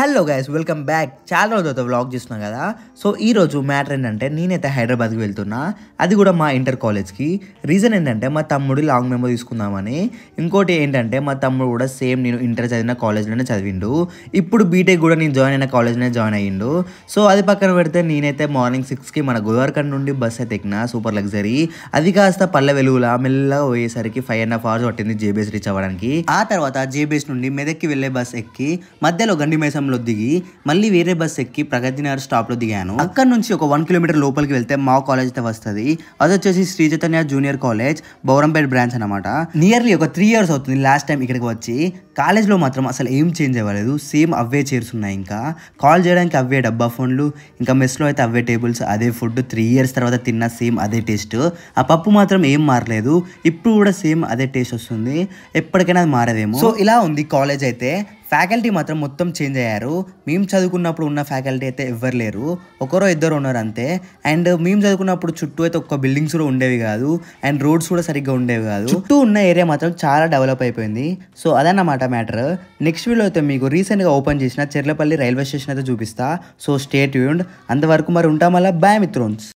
Hello guys, welcome back. చాలా రోజులతో vlog చేస్తున్నా కదా. సో ఈరోజు మ్యాటర్ ఏంటంటే నేనైతే హైదరాబాద్కి వెళ్తున్నా, అది కూడా మా ఇంటర్ కాలేజ్కి. రీజన్ ఏంటంటే మా తమ్ముడు లాంగ్ మెమో తీసుకుందామని. ఇంకోటి ఏంటంటే మా తమ్ముడు కూడా సేమ్ నేను ఇంటర్ చదివిన కాలేజ్లోనే చదివిండు. ఇప్పుడు బీటెక్ కూడా నేను జాయిన్ అయిన కాలేజ్లోనే జాయిన్ అయ్యిండు. సో అది పక్కన పెడితే నేనైతే మార్నింగ్ 6కి మన గోదావరిఖండ నుండి బస్ అయితే ఎక్కిన, సూపర్ లగ్జరీ. అది కాస్త పల్లె వెలుగులా మెల్లగా పోయేసరికి 5.5 hours పట్టింది జేబీఎస్ రీచ్ అవ్వడానికి. ఆ తర్వాత జేబీఎస్ నుండి మెదక్కి వెళ్ళే బస్ ఎక్కి మధ్యలో గండి మైసంలో దిగి మళ్ళీ వేరే బస్ ఎక్కి ప్రగతి నగర్ స్టాప్ లో దిగాను. అక్కడ నుంచి ఒక 1 kilometer లోపలికి వెళ్తే మా కాలేజ్ అయితే వస్తుంది. అది వచ్చేసి Sri Chaitanya junior college, Bowrampet branch అనమాట. నియర్లీ ఒక 3 years అవుతుంది లాస్ట్ టైం ఇక్కడికి వచ్చి. కాలేజ్ లో మాత్రం అసలు ఏం చేంజ్ అవ్వలేదు, సేమ్ అవే చైర్స్ ఉన్నాయి, ఇంకా కాల్ చేయడానికి అవే డబ్బా ఫోన్లు, ఇంకా మెస్ లో అయితే అవే టేబుల్స్, అదే ఫుడ్. 3 years తర్వాత తిన్న సేమ్ అదే టేస్ట్. ఆ పప్పు మాత్రం ఏం మారలేదు, ఇప్పుడు కూడా సేమ్ అదే టేస్ట్ వస్తుంది. ఎప్పటికైనా అది మారదేమో. సో ఇలా ఉంది కాలేజ్ అయితే. ఫ్యాకల్టీ మాత్రం మొత్తం చేంజ్ అయ్యారు. మేము చదువుకున్నప్పుడు ఉన్న ఫ్యాకల్టీ అయితే ఎవ్వరు లేరు, ఒకరో ఇద్దరు ఉన్నారు అంతే. అండ్ మేము చదువుకున్నప్పుడు చుట్టూ అయితే ఒక్క బిల్డింగ్స్ కూడా ఉండేవి కాదు, అండ్ రోడ్స్ కూడా సరిగ్గా ఉండేవి కాదు. చుట్టూ ఉన్న ఏరియా మాత్రం చాలా డెవలప్ అయిపోయింది. సో అదన్నమాట మ్యాటర్. నెక్స్ట్ వీడియో అయితే మీకు రీసెంట్గా ఓపెన్ చేసిన చెర్లపల్లి రైల్వే స్టేషన్ అయితే చూపిస్తా. So stay tuned. అంతవరకు మరి ఉంటాం. మళ్ళీ బాయ్ మిత్రోన్స్.